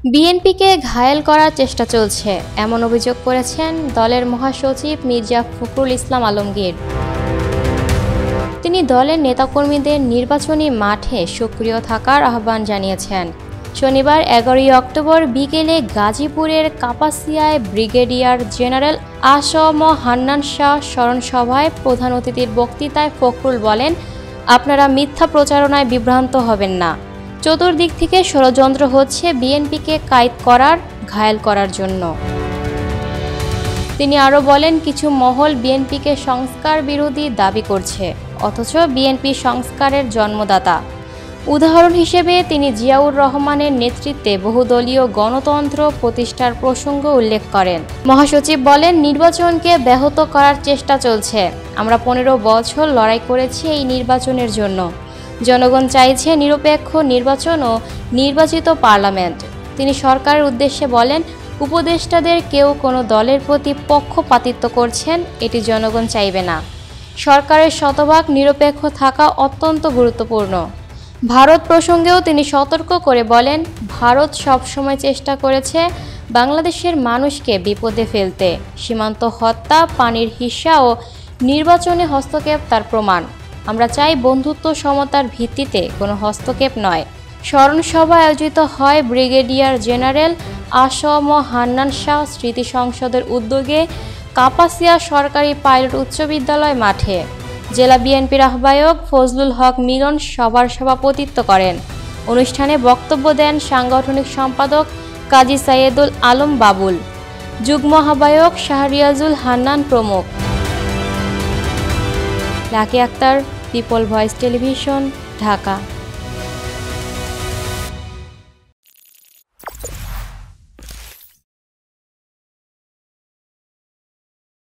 বিএনপিকে ঘায়েল করার চেষ্টা চলছে, এমন অভিযোগ করেছেন দলের মহাসচিব মির্জা ফখরুল ইসলাম আলমগীর। তিনি দলের নেতাকর্মীদের নির্বাচনী মাঠে সক্রিয় থাকার আহ্বান জানিয়েছেন। শনিবার 11 অক্টোবর বিকেলে গাজীপুরের কাপাসিয়ায় ব্রিগেডিয়ার জেনারেল আ.স.ম হান্নান শাহ স্মরণসভায় প্রধান অতিথির বক্তৃতায় ফখরুল বলেন, আপনারা মিথ্যা প্রচারণায় বিভ্রান্ত হবেন না। চতুর্দিক থেকে ষড়যন্ত্র হচ্ছে বিএনপিকে কায়েদ করার, ঘায়েল করার জন্য। তিনি আরও বলেন, কিছু মহল বিএনপিকে সংস্কার বিরোধী দাবি করছে, অথচ বিএনপি সংস্কারের জন্মদাতা। উদাহরণ হিসেবে তিনি জিয়াউর রহমানের নেতৃত্বে বহুদলীয় গণতন্ত্র প্রতিষ্ঠার প্রসঙ্গ উল্লেখ করেন। মহাসচিব বলেন, নির্বাচনকে ব্যাহত করার চেষ্টা চলছে। আমরা 15 বছর লড়াই করেছি এই নির্বাচনের জন্য। জনগণ চাইছে নিরপেক্ষ নির্বাচন ও নির্বাচিত পার্লামেন্ট। তিনি সরকারের উদ্দেশ্যে বলেন, উপদেষ্টাদের কেউ কোনো দলের প্রতি পক্ষপাতিত্ব করছেন, এটি জনগণ চাইবে না। সরকারের শতভাগ নিরপেক্ষ থাকা অত্যন্ত গুরুত্বপূর্ণ। ভারত প্রসঙ্গেও তিনি সতর্ক করে বলেন, ভারত সবসময় চেষ্টা করেছে বাংলাদেশের মানুষকে বিপদে ফেলতে। সীমান্ত হত্যা, পানির হিস্যা ও নির্বাচনে হস্তক্ষেপ তার প্রমাণ। আমরা চাই বন্ধুত্ব সমতার ভিত্তিতে কোনো হস্তক্ষেপ নয়। স্মরণসভা আয়োজিত হয় ব্রিগেডিয়ার জেনারেল আ.স.ম হান্নান শাহ স্মৃতি সংসদের উদ্যোগে কাপাসিয়া সরকারি পাইলট উচ্চ বিদ্যালয় মাঠে। জেলা বিএনপির আহ্বায়ক ফজলুল হক মিলন সভার সভাপতিত্ব করেন। অনুষ্ঠানে বক্তব্য দেন সাংগঠনিক সম্পাদক কাজী সাইয়েদুল আলম বাবুল, যুগ্ম আহ্বায়ক শাহরিয়াজুল হান্নান প্রমুখ। Lucky Akter, People Voice Television, Dhaka.